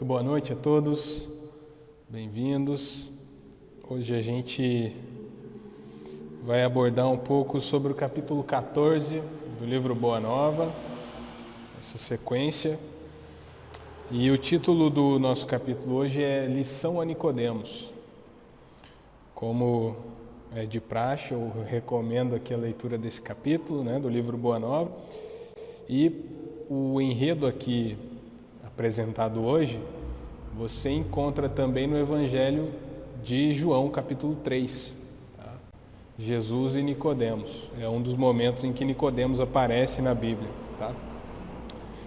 boa noite a todos, bem-vindos. Hoje a gente vai abordar um pouco sobre o capítulo 14 do livro Boa Nova, essa sequência. E o título do nosso capítulo hoje é Lição a Nicodemos. Como é de praxe, eu recomendo aqui a leitura desse capítulo, do livro Boa Nova. E o enredo aqui apresentado hoje, você encontra também no Evangelho de João, capítulo 3. Tá? Jesus e Nicodemos. É um dos momentos em que Nicodemos aparece na Bíblia. Tá?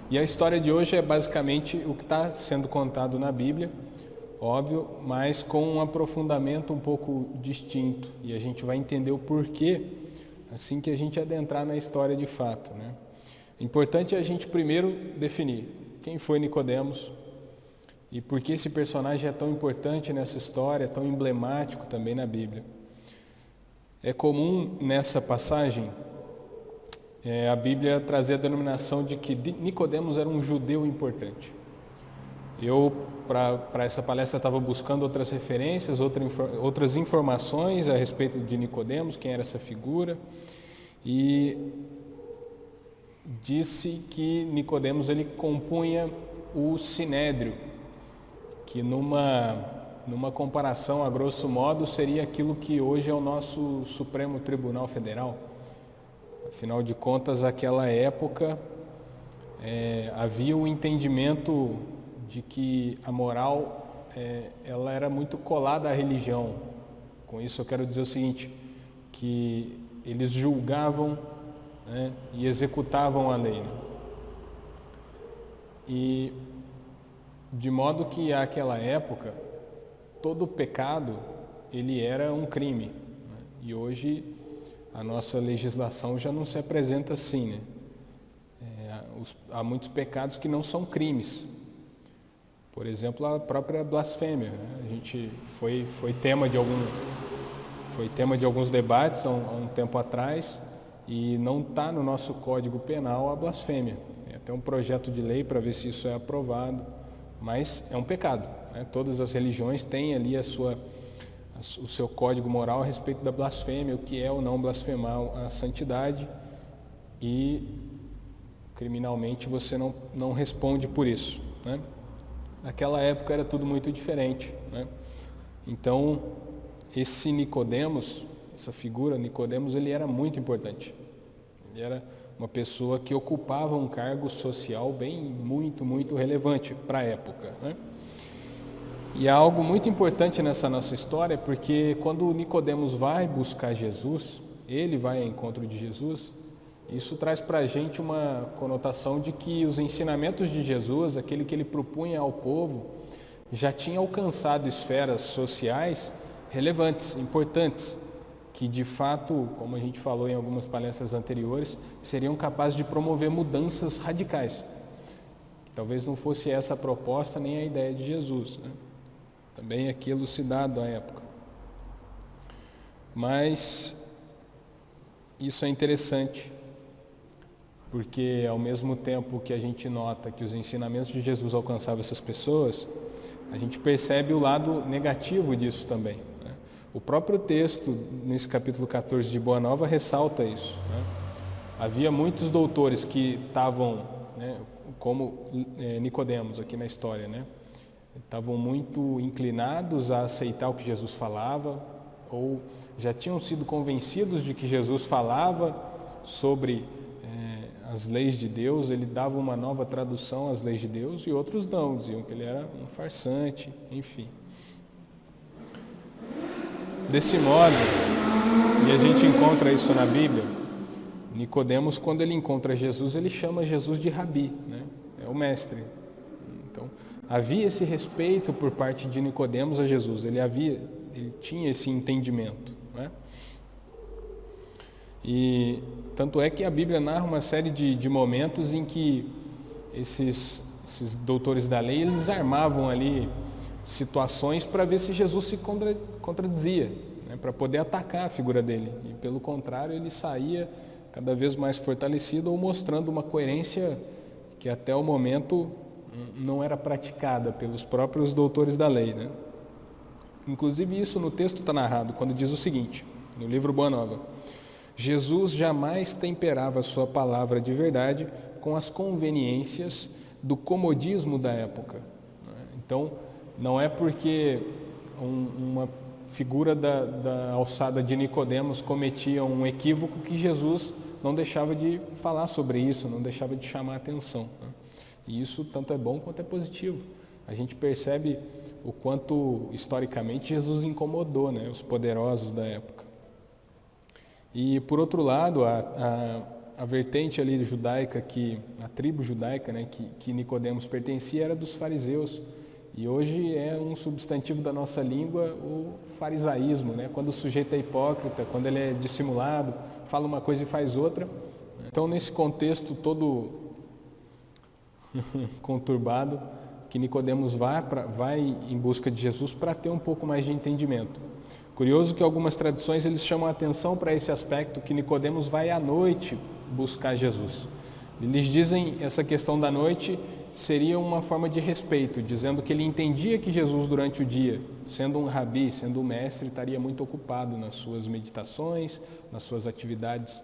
E a história de hoje é basicamente o que está sendo contado na Bíblia, óbvio, mas com um aprofundamento um pouco distinto. E a gente vai entender o porquê assim que a gente adentrar na história de fato. Importante é a gente primeiro definir quem foi Nicodemos e por que esse personagem é tão importante nessa história, tão emblemático também na Bíblia. É comum nessa passagem a Bíblia trazer a denominação de que Nicodemos era um judeu importante. Eu, para essa palestra, estava buscando outras referências, outras informações a respeito de Nicodemos, quem era essa figura, e disse que Nicodemos ele compunha o Sinédrio, que numa comparação a grosso modo seria aquilo que hoje é o nosso Supremo Tribunal Federal. Afinal de contas, naquela época havia o entendimento de que a moral ela era muito colada à religião. Com isso eu quero dizer o seguinte, que eles julgavam e executavam a lei. E de modo que naquela época todo pecado ele era um crime. E hoje a nossa legislação já não se apresenta assim. Há muitos pecados que não são crimes. Por exemplo, a própria blasfêmia. A gente foi tema de alguns debates há um tempo atrás. E não está no nosso Código Penal a blasfêmia. Tem até um projeto de lei para ver se isso é aprovado, mas é um pecado. Todas as religiões têm ali o seu código moral a respeito da blasfêmia, o que é ou não blasfemar a santidade, e criminalmente você não responde por isso. Naquela época era tudo muito diferente. Então, esse Nicodemos, essa figura, Nicodemos, ele era muito importante. Ele era uma pessoa que ocupava um cargo social muito relevante para a época. E há algo muito importante nessa nossa história, porque quando Nicodemos vai buscar Jesus, ele vai ao encontro de Jesus, isso traz para a gente uma conotação de que os ensinamentos de Jesus, aquele que ele propunha ao povo, já tinha alcançado esferas sociais relevantes, importantes, que de fato, como a gente falou em algumas palestras anteriores, seriam capazes de promover mudanças radicais. Talvez não fosse essa a proposta nem a ideia de Jesus. Também aqui elucidado à época. Mas isso é interessante, porque ao mesmo tempo que a gente nota que os ensinamentos de Jesus alcançavam essas pessoas, a gente percebe o lado negativo disso também. O próprio texto, nesse capítulo 14 de Boa Nova, ressalta isso. Havia muitos doutores que estavam, como Nicodemos aqui na história, estavam muito inclinados a aceitar o que Jesus falava, ou já tinham sido convencidos de que Jesus falava sobre as leis de Deus, ele dava uma nova tradução às leis de Deus, e outros não, diziam que ele era um farsante, enfim. Desse modo, e a gente encontra isso na Bíblia, Nicodemos, quando ele encontra Jesus, ele chama Jesus de Rabi, é o mestre. Então, havia esse respeito por parte de Nicodemos a Jesus, ele tinha esse entendimento. E tanto é que a Bíblia narra uma série de momentos em que esses doutores da lei, eles armavam ali situações para ver se Jesus se contradizia, para poder atacar a figura dele. E pelo contrário, ele saía cada vez mais fortalecido ou mostrando uma coerência que até o momento não era praticada pelos próprios doutores da lei, né? Inclusive isso no texto está narrado, quando diz o seguinte, no livro Boa Nova: Jesus jamais temperava sua palavra de verdade com as conveniências do comodismo da época. Então, não é porque uma figura da alçada de Nicodemos cometia um equívoco que Jesus não deixava de falar sobre isso, não deixava de chamar a atenção, né? E isso tanto é bom quanto é positivo. A gente percebe o quanto, historicamente, Jesus incomodou, né, os poderosos da época. E, por outro lado, a vertente ali judaica, a tribo judaica, né, que Nicodemos pertencia, era dos fariseus. E hoje é um substantivo da nossa língua o farisaísmo, né? Quando o sujeito é hipócrita, quando ele é dissimulado, fala uma coisa e faz outra. Então, nesse contexto todo conturbado, que Nicodemos vai em busca de Jesus para ter um pouco mais de entendimento. Curioso que algumas tradições eles chamam a atenção para esse aspecto, que Nicodemos vai à noite buscar Jesus. Eles dizem essa questão da noite seria uma forma de respeito, dizendo que ele entendia que Jesus durante o dia, sendo um rabi, sendo um mestre, estaria muito ocupado nas suas meditações, nas suas atividades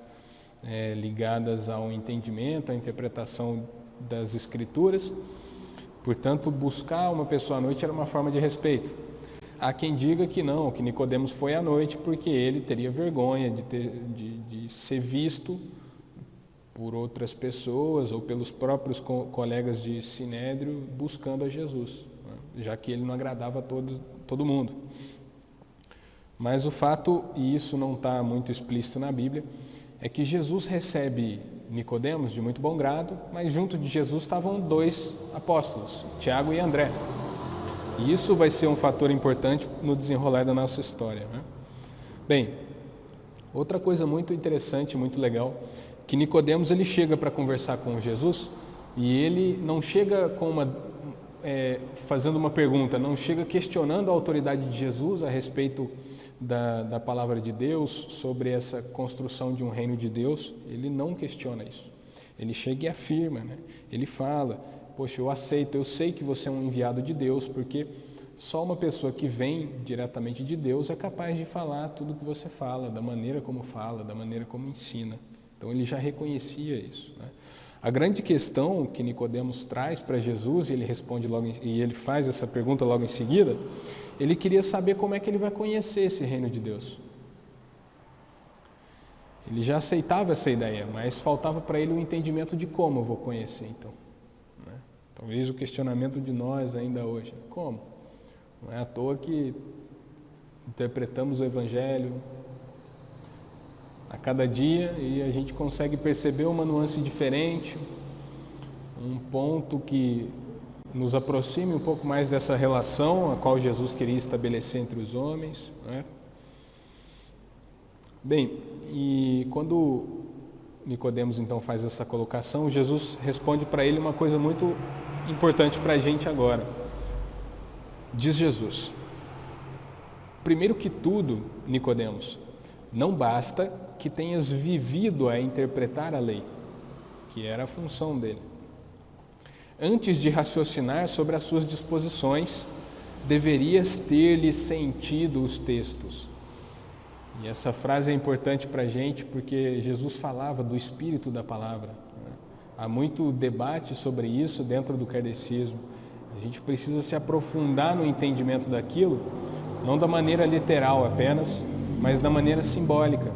ligadas ao entendimento, à interpretação das Escrituras. Portanto, buscar uma pessoa à noite era uma forma de respeito. Há quem diga que não, que Nicodemos foi à noite porque ele teria vergonha de ser visto por outras pessoas ou pelos próprios colegas de Sinédrio buscando a Jesus, né? Já que ele não agradava a todo mundo. Mas o fato, e isso não está muito explícito na Bíblia, é que Jesus recebe Nicodemos de muito bom grado, mas junto de Jesus estavam 2 apóstolos, Tiago e André. E isso vai ser um fator importante no desenrolar da nossa história, né? Bem, outra coisa muito interessante, muito legal, que Nicodemos ele chega para conversar com Jesus e ele não chega fazendo uma pergunta, não chega questionando a autoridade de Jesus a respeito da palavra de Deus, sobre essa construção de um reino de Deus. Ele não questiona isso. Ele chega e afirma, né? Ele fala: poxa, eu aceito, eu sei que você é um enviado de Deus, porque só uma pessoa que vem diretamente de Deus é capaz de falar tudo o que você fala, da maneira como ensina. Então ele já reconhecia isso, né? A grande questão que Nicodemos traz para Jesus, e ele responde e ele faz essa pergunta logo em seguida, ele queria saber como é que ele vai conhecer esse reino de Deus. Ele já aceitava essa ideia, mas faltava para ele o entendimento de como eu vou conhecer, então, né? Talvez o questionamento de nós ainda hoje, como? Não é à toa que interpretamos o Evangelho a cada dia e a gente consegue perceber uma nuance diferente, um ponto que nos aproxime um pouco mais dessa relação a qual Jesus queria estabelecer entre os homens, né? Bem, e quando Nicodemos então faz essa colocação, Jesus responde para ele uma coisa muito importante para a gente agora. Diz Jesus: primeiro que tudo, Nicodemos, não basta que tenhas vivido a interpretar a lei, que era a função dele. Antes de raciocinar sobre as suas disposições, deverias ter-lhe sentido os textos. E essa frase é importante para a gente porque Jesus falava do espírito da palavra, né? Há muito debate sobre isso dentro do kardecismo. A gente precisa se aprofundar no entendimento daquilo, não da maneira literal apenas, mas da maneira simbólica.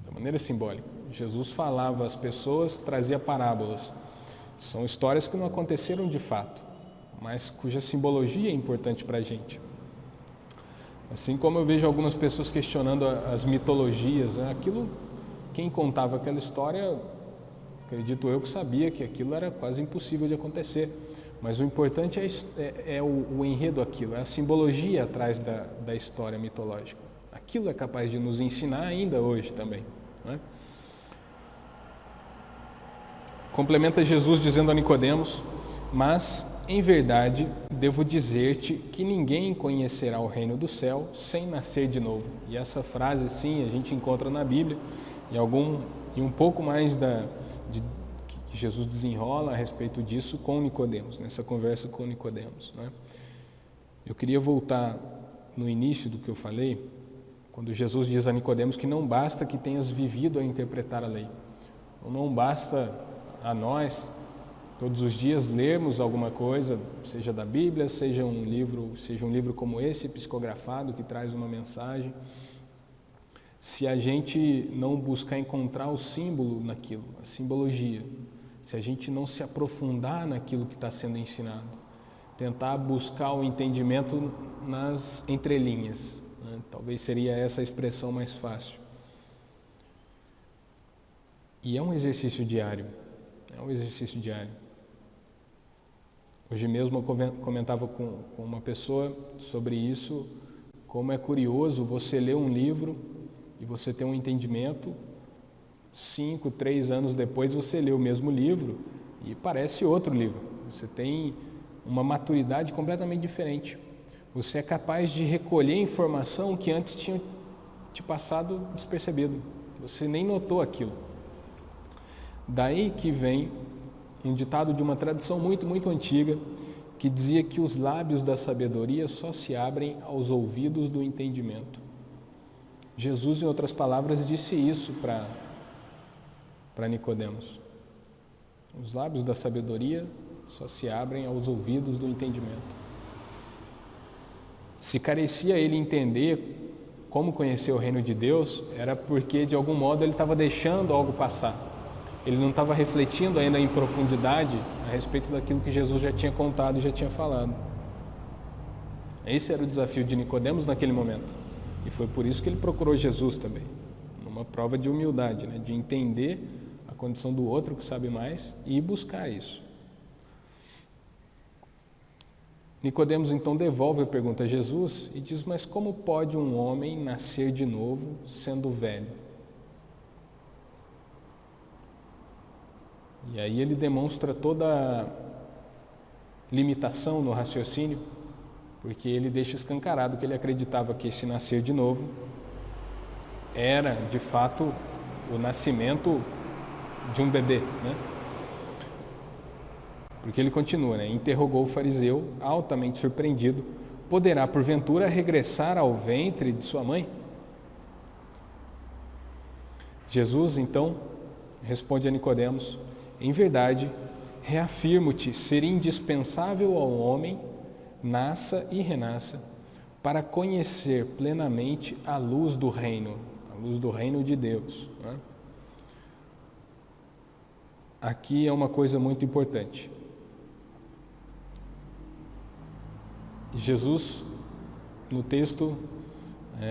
Da maneira simbólica. Jesus falava às pessoas, trazia parábolas. São histórias que não aconteceram de fato, mas cuja simbologia é importante para a gente. Assim como eu vejo algumas pessoas questionando as mitologias, né? Quem contava aquela história, acredito eu que sabia que aquilo era quase impossível de acontecer. Mas o importante é o enredo daquilo, é a simbologia atrás da história mitológica. Aquilo é capaz de nos ensinar ainda hoje também, né? Complementa Jesus dizendo a Nicodemos: mas, em verdade, devo dizer-te que ninguém conhecerá o reino do céu sem nascer de novo. E essa frase, sim, a gente encontra na Bíblia, e um pouco mais que Jesus desenrola a respeito disso com Nicodemos, nessa conversa com Nicodemos, né? Eu queria voltar no início do que eu falei, quando Jesus diz a Nicodemos que não basta que tenhas vivido a interpretar a lei, ou não basta a nós todos os dias lermos alguma coisa, seja da Bíblia, seja um livro como esse, psicografado, que traz uma mensagem, se a gente não buscar encontrar o símbolo naquilo, a simbologia, se a gente não se aprofundar naquilo que está sendo ensinado, tentar buscar o entendimento nas entrelinhas, né? Talvez seria essa a expressão mais fácil. E é um exercício diário, Hoje mesmo eu comentava com uma pessoa sobre isso, como é curioso você ler um livro e você ter um entendimento, 5, 3 anos depois você lê o mesmo livro e parece outro livro. Você tem uma maturidade completamente diferente. Você é capaz de recolher informação que antes tinha te passado despercebido. Você nem notou aquilo. Daí que vem um ditado de uma tradição muito, muito antiga, que dizia que os lábios da sabedoria só se abrem aos ouvidos do entendimento. Jesus, em outras palavras, disse isso para Nicodemos. Os lábios da sabedoria só se abrem aos ouvidos do entendimento. Se carecia ele entender como conhecer o reino de Deus, era porque, de algum modo, ele estava deixando algo passar. Ele não estava refletindo ainda em profundidade a respeito daquilo que Jesus já tinha contado e já tinha falado. Esse era o desafio de Nicodemos naquele momento. E foi por isso que ele procurou Jesus também, numa prova de humildade, né? De entender a condição do outro que sabe mais e buscar isso. Nicodemos então devolve a pergunta a Jesus e diz: mas como pode um homem nascer de novo sendo velho? E aí ele demonstra toda a limitação no raciocínio, porque ele deixa escancarado que ele acreditava que esse nascer de novo era, de fato, o nascimento de um bebê, né? Porque ele continua, né? Interrogou o fariseu, altamente surpreendido: poderá, porventura, regressar ao ventre de sua mãe? Jesus, então, responde a Nicodemos: em verdade, reafirmo-te ser indispensável ao homem, nasça e renasça, para conhecer plenamente a luz do reino de Deus, né? Aqui é uma coisa muito importante. Jesus, no texto,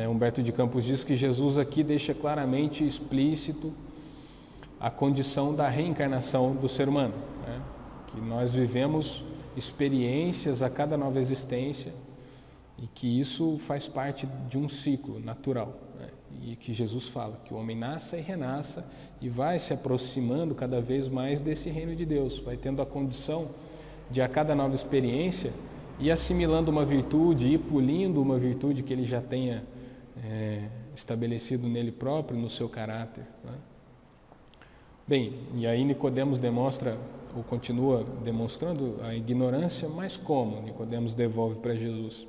Humberto de Campos diz que Jesus aqui deixa claramente explícito a condição da reencarnação do ser humano, né? Que nós vivemos experiências a cada nova existência e que isso faz parte de um ciclo natural, né? E que Jesus fala que o homem nasça e renasça e vai se aproximando cada vez mais desse reino de Deus, vai tendo a condição de a cada nova experiência ir assimilando uma virtude, ir polindo uma virtude que ele já tenha estabelecido nele próprio, no seu caráter, né? Bem, e aí Nicodemos demonstra, ou continua demonstrando a ignorância, mas como? Nicodemos devolve para Jesus.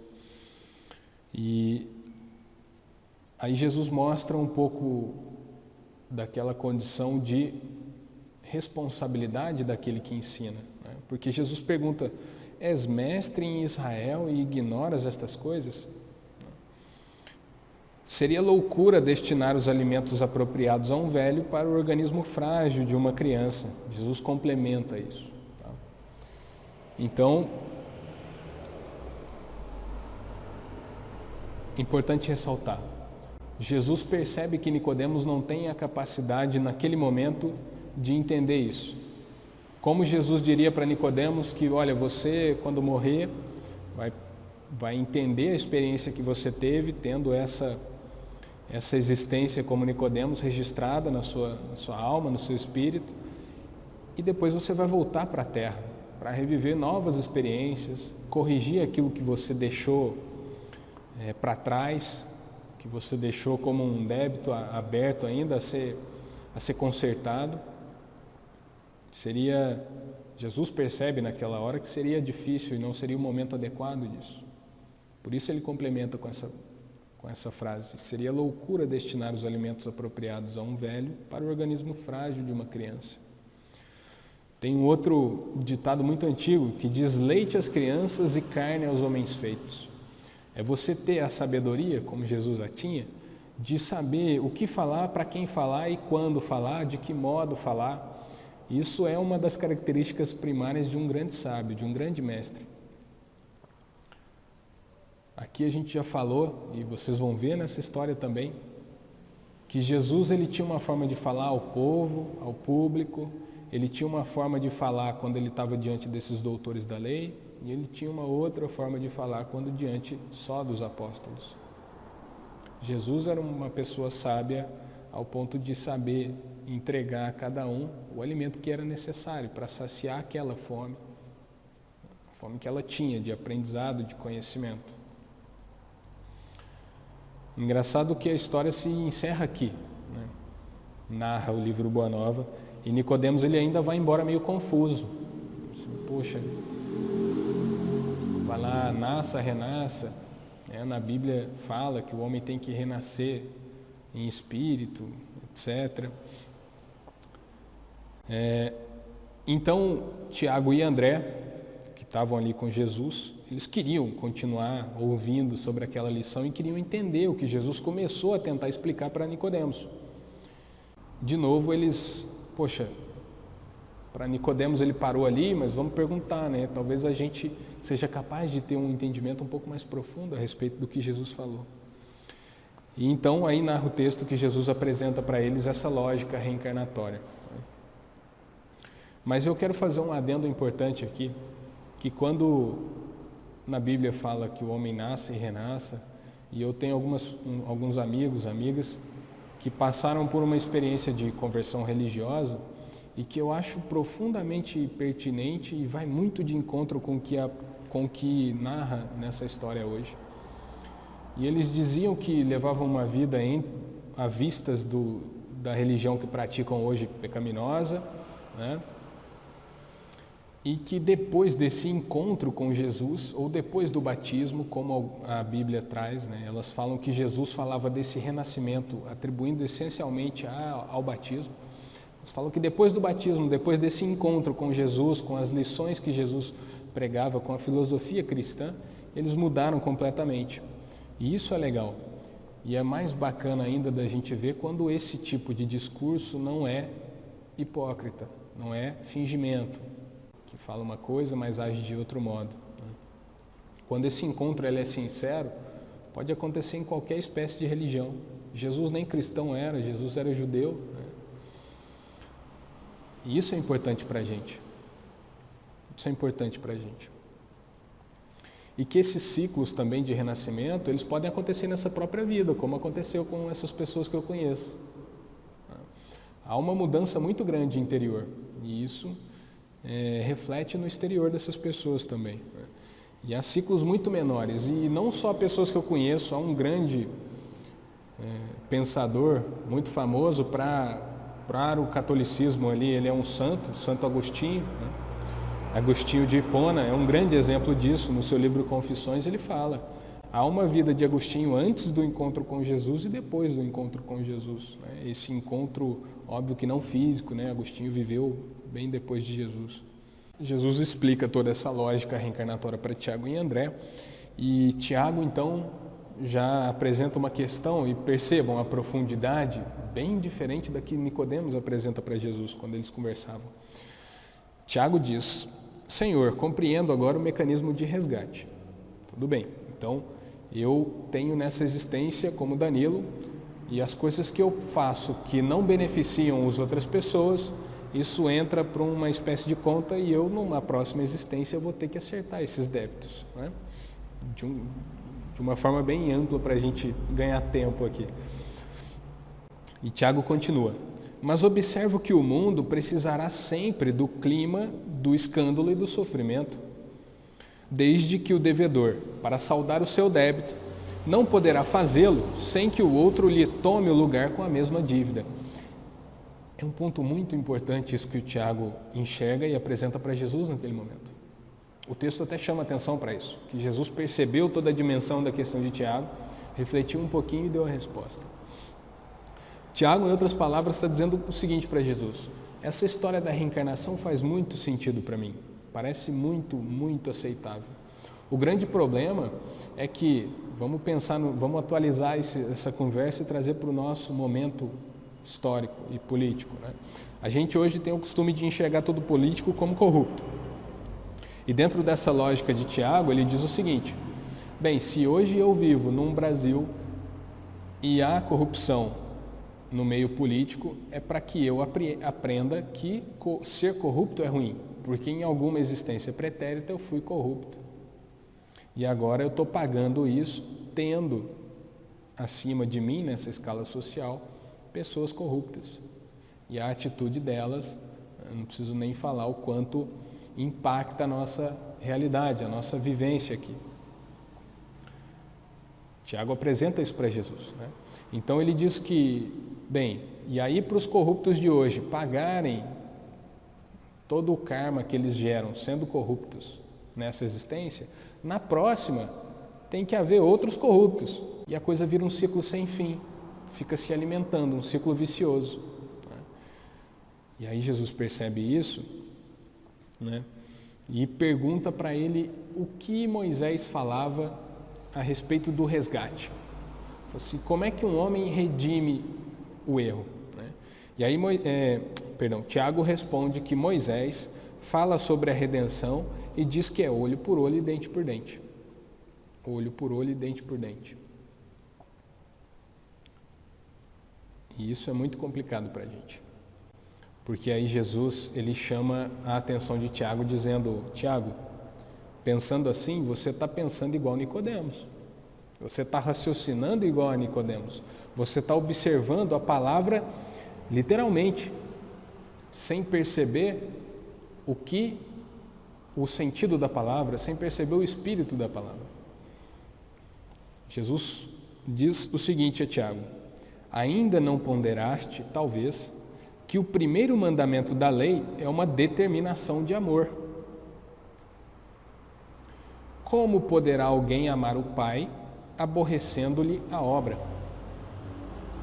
E aí Jesus mostra um pouco daquela condição de responsabilidade daquele que ensina, né? Porque Jesus pergunta: és mestre em Israel e ignoras estas coisas? Seria loucura destinar os alimentos apropriados a um velho para o organismo frágil de uma criança. Jesus complementa isso, tá? Então, importante ressaltar, Jesus percebe que Nicodemos não tem a capacidade naquele momento de entender isso. Como Jesus diria para Nicodemos que, olha, você quando morrer vai entender a experiência que você teve tendo essa existência como Nicodemos registrada na sua alma, no seu espírito, e depois você vai voltar para a Terra para reviver novas experiências, corrigir aquilo que você deixou para trás, que você deixou como um débito aberto ainda a ser consertado. Jesus percebe naquela hora que seria difícil e não seria o momento adequado disso. Por isso ele complementa com essa frase: seria loucura destinar os alimentos apropriados a um velho para o organismo frágil de uma criança. Tem um outro ditado muito antigo que diz: leite às crianças e carne aos homens feitos. É você ter a sabedoria, como Jesus a tinha, de saber o que falar, para quem falar e quando falar, de que modo falar. Isso é uma das características primárias de um grande sábio, de um grande mestre. Aqui a gente já falou, e vocês vão ver nessa história também, que Jesus ele tinha uma forma de falar ao povo, ao público, ele tinha uma forma de falar quando ele estava diante desses doutores da lei, e ele tinha uma outra forma de falar quando diante só dos apóstolos. Jesus era uma pessoa sábia ao ponto de saber entregar a cada um o alimento que era necessário para saciar aquela fome, a fome que ela tinha de aprendizado, de conhecimento. Engraçado que a história se encerra aqui, né? Narra o livro Boa Nova, e Nicodemos ele ainda vai embora meio confuso. Poxa, vai lá, nasça, renasça. Na Bíblia fala que o homem tem que renascer em espírito, etc. Então, Tiago e André, que estavam ali com Jesus, eles queriam continuar ouvindo sobre aquela lição e queriam entender o que Jesus começou a tentar explicar para Nicodemos. De novo, para Nicodemos ele parou ali, mas vamos perguntar, né? Talvez a gente seja capaz de ter um entendimento um pouco mais profundo a respeito do que Jesus falou. E então aí narra o texto que Jesus apresenta para eles essa lógica reencarnatória. Mas eu quero fazer um adendo importante aqui, que quando na Bíblia fala que o homem nasce e renasça, e eu tenho alguns amigos, amigas, que passaram por uma experiência de conversão religiosa e que eu acho profundamente pertinente e vai muito de encontro com o que narra nessa história hoje. E eles diziam que levavam uma vida a vistas da religião que praticam hoje pecaminosa, né? E que depois desse encontro com Jesus, ou depois do batismo, como a Bíblia traz, né? Elas falam que Jesus falava desse renascimento, atribuindo essencialmente ao batismo. Eles falam que depois do batismo, depois desse encontro com Jesus, com as lições que Jesus pregava, com a filosofia cristã, eles mudaram completamente. E isso é legal. E é mais bacana ainda da gente ver quando esse tipo de discurso não é hipócrita, não é fingimento, que fala uma coisa, mas age de outro modo. Quando esse encontro ele é sincero, pode acontecer em qualquer espécie de religião. Jesus nem cristão era, Jesus era judeu, né? E isso é importante para a gente. Isso é importante para a gente. E que esses ciclos também de renascimento, eles podem acontecer nessa própria vida, como aconteceu com essas pessoas que eu conheço. Há uma mudança muito grande interior, e isso reflete no exterior dessas pessoas também, né? E há ciclos muito menores, e não só pessoas que eu conheço, há um grande pensador muito famoso para o catolicismo ali, ele é um santo, Santo Agostinho, né? Agostinho de Hipona é um grande exemplo disso. No seu livro Confissões ele fala: há uma vida de Agostinho antes do encontro com Jesus e depois do encontro com Jesus, né? Esse encontro, óbvio que não físico, né? Agostinho viveu bem depois de Jesus. Jesus explica toda essa lógica reencarnatória para Tiago e André, e Tiago então já apresenta uma questão, e percebam a profundidade bem diferente da que Nicodemos apresenta para Jesus quando eles conversavam. Tiago diz: Senhor, compreendo agora o mecanismo de resgate. Tudo bem, então eu tenho nessa existência como Danilo, e as coisas que eu faço que não beneficiam as outras pessoas, isso entra para uma espécie de conta e eu, numa próxima existência, vou ter que acertar esses débitos, né? De uma forma bem ampla para a gente ganhar tempo aqui. E Tiago continua: mas observo que o mundo precisará sempre do clima, do escândalo e do sofrimento, desde que o devedor, para saldar o seu débito, não poderá fazê-lo sem que o outro lhe tome o lugar com a mesma dívida. É um ponto muito importante isso que o Tiago enxerga e apresenta para Jesus naquele momento. O texto até chama atenção para isso, que Jesus percebeu toda a dimensão da questão de Tiago, refletiu um pouquinho e deu a resposta. Tiago, em outras palavras, está dizendo o seguinte para Jesus: essa história da reencarnação faz muito sentido para mim, parece muito, muito aceitável. O grande problema é que, vamos atualizar essa conversa e trazer para o nosso momento histórico e político, né? A gente hoje tem o costume de enxergar todo político como corrupto. E dentro dessa lógica de Tiago, ele diz o seguinte: bem, se hoje eu vivo num Brasil e há corrupção no meio político, é para que eu aprenda que ser corrupto é ruim, porque em alguma existência pretérita eu fui corrupto. E agora eu estou pagando isso, tendo acima de mim, nessa escala social, pessoas corruptas. E a atitude delas, eu não preciso nem falar o quanto impacta a nossa realidade, a nossa vivência aqui. Tiago apresenta isso para Jesus, né? Então ele diz que, bem, e aí para os corruptos de hoje pagarem todo o karma que eles geram sendo corruptos nessa existência, na próxima tem que haver outros corruptos. E a coisa vira um ciclo sem fim, fica se alimentando, um ciclo vicioso, né? E aí Jesus percebe isso, né? E pergunta para ele o que Moisés falava a respeito do resgate. Fala assim, como é que um homem redime o erro, né? E aí Tiago responde que Moisés fala sobre a redenção e diz que é olho por olho e dente por dente. Olho por olho e dente por dente. E isso é muito complicado para a gente. Porque aí Jesus, ele chama a atenção de Tiago dizendo: Tiago, pensando assim, você está pensando igual Nicodemos. Você está raciocinando igual a Nicodemos. Você está observando a palavra literalmente, sem perceber o sentido da palavra, sem perceber o espírito da palavra. Jesus diz o seguinte a Tiago: ainda não ponderaste, talvez, que o primeiro mandamento da lei é uma determinação de amor. Como poderá alguém amar o Pai aborrecendo-lhe a obra?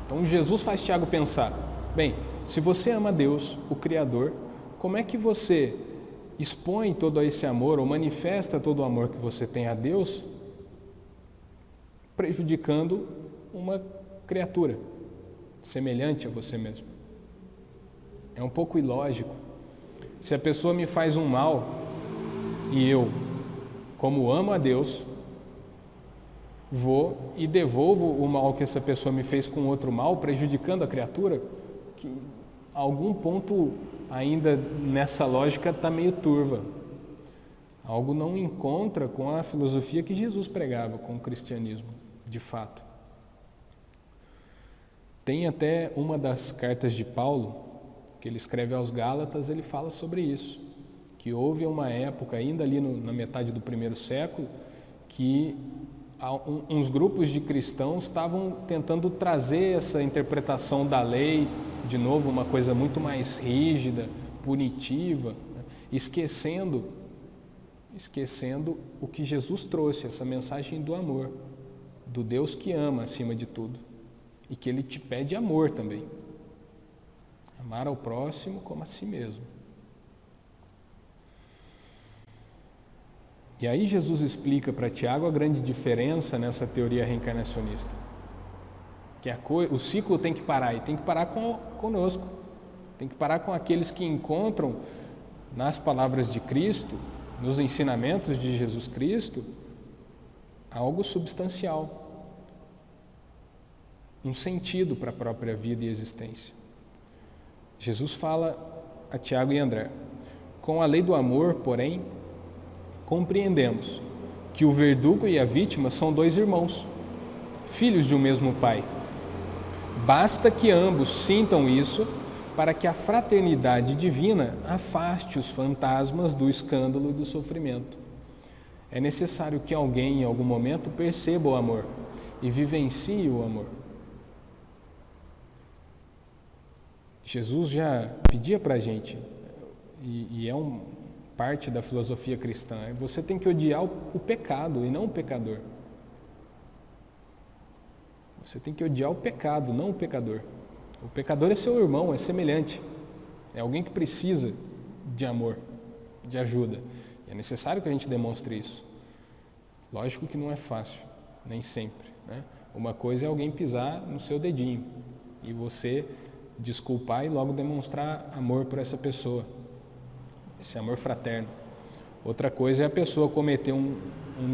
Então Jesus faz Tiago pensar: bem, se você ama Deus, o Criador, como é que você expõe todo esse amor ou manifesta todo o amor que você tem a Deus prejudicando uma criatura semelhante a você mesmo? É um pouco ilógico. Se a pessoa me faz um mal e eu, como amo a Deus, vou e devolvo o mal que essa pessoa me fez com outro mal, prejudicando a criatura, que a algum ponto ainda nessa lógica está meio turva. Algo não encontra com a filosofia que Jesus pregava, com o cristianismo, de fato. Tem até uma das cartas de Paulo, que ele escreve aos Gálatas, ele fala sobre isso, que houve uma época, ainda ali na metade do primeiro século, que uns grupos de cristãos estavam tentando trazer essa interpretação da lei, de novo, uma coisa muito mais rígida, punitiva, né? esquecendo o que Jesus trouxe, essa mensagem do amor, do Deus que ama acima de tudo, e que Ele te pede amor também. Amar ao próximo como a si mesmo. E aí Jesus explica para Tiago a grande diferença nessa teoria reencarnacionista. Que o ciclo tem que parar, e tem que parar conosco. Tem que parar com aqueles que encontram nas palavras de Cristo, nos ensinamentos de Jesus Cristo, algo substancial. Um sentido para a própria vida e existência. Jesus fala a Tiago e André: com a lei do amor, porém, compreendemos que o verdugo e a vítima são dois irmãos, filhos de um mesmo pai. Basta que ambos sintam isso para que a fraternidade divina afaste os fantasmas do escândalo e do sofrimento. É necessário que alguém, em algum momento, perceba o amor e vivencie o amor. Jesus já pedia para a gente, e é parte da filosofia cristã, você tem que odiar o pecado e não o pecador. Você tem que odiar o pecado, não o pecador. O pecador é seu irmão, é semelhante. É alguém que precisa de amor, de ajuda. E é necessário que a gente demonstre isso. Lógico que não é fácil, nem sempre, né? Uma coisa é alguém pisar no seu dedinho e você desculpar e logo demonstrar amor por essa pessoa, esse amor fraterno. Outra coisa é a pessoa cometer um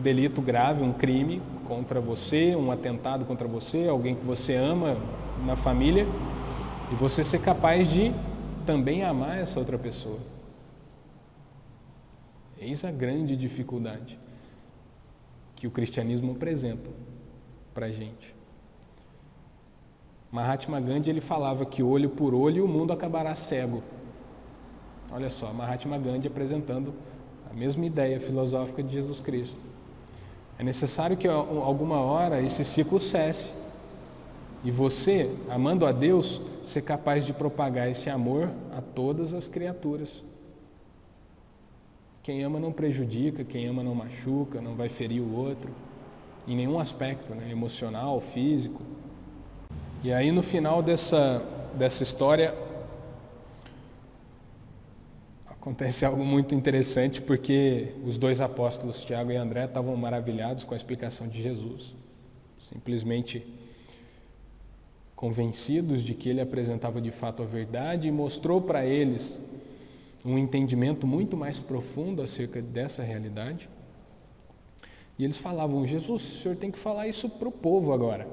delito grave, um crime contra você, um atentado contra você, alguém que você ama na família, e você ser capaz de também amar essa outra pessoa. Eis a grande dificuldade que o cristianismo apresenta para a gente. Mahatma Gandhi, ele falava que olho por olho o mundo acabará cego. Olha só, Mahatma Gandhi apresentando a mesma ideia filosófica de Jesus Cristo. É necessário que alguma hora esse ciclo cesse e você, amando a Deus, ser capaz de propagar esse amor a todas as criaturas. Quem ama não prejudica, quem ama não machuca, não vai ferir o outro, em nenhum aspecto, né? Emocional, físico. E aí no final dessa história acontece algo muito interessante, porque os dois apóstolos, Tiago e André, estavam maravilhados com a explicação de Jesus, simplesmente convencidos de que ele apresentava de fato a verdade e mostrou para eles um entendimento muito mais profundo acerca dessa realidade. E eles falavam: Jesus, o senhor tem que falar isso para o povo agora.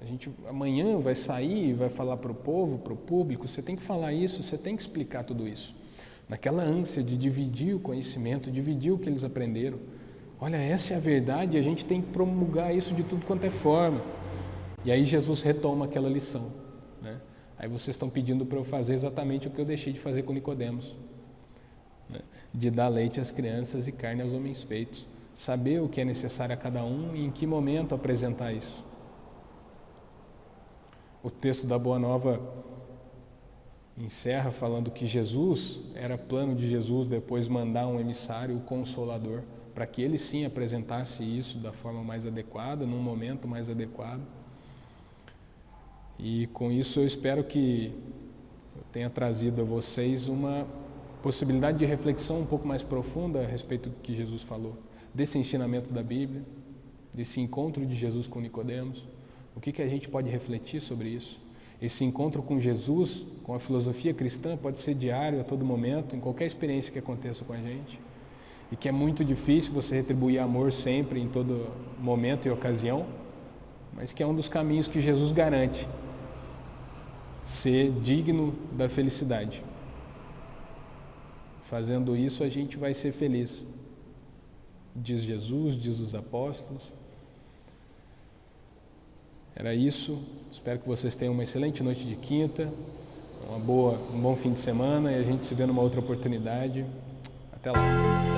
A gente amanhã vai sair e vai falar para o povo, para o público, você tem que falar isso, você tem que explicar tudo isso. Naquela ânsia de dividir o conhecimento, dividir o que eles aprenderam. Olha, essa é a verdade e a gente tem que promulgar isso de tudo quanto é forma. E aí Jesus retoma aquela lição, né? Aí vocês estão pedindo para eu fazer exatamente o que eu deixei de fazer com Nicodemos, né? De dar leite às crianças e carne aos homens feitos. Saber o que é necessário a cada um e em que momento apresentar isso. O texto da Boa Nova encerra falando que Jesus, era plano de Jesus depois mandar um emissário, o Consolador, para que ele sim apresentasse isso da forma mais adequada, num momento mais adequado. E com isso eu espero que eu tenha trazido a vocês uma possibilidade de reflexão um pouco mais profunda a respeito do que Jesus falou, desse ensinamento da Bíblia, desse encontro de Jesus com Nicodemos. O que a gente pode refletir sobre isso? Esse encontro com Jesus, com a filosofia cristã, pode ser diário, a todo momento, em qualquer experiência que aconteça com a gente. E que é muito difícil você retribuir amor sempre, em todo momento e ocasião, mas que é um dos caminhos que Jesus garante. Ser digno da felicidade. Fazendo isso, a gente vai ser feliz. Diz Jesus, diz os apóstolos. Era isso. Espero que vocês tenham uma excelente noite de quinta, um bom fim de semana, e a gente se vê numa outra oportunidade. Até lá.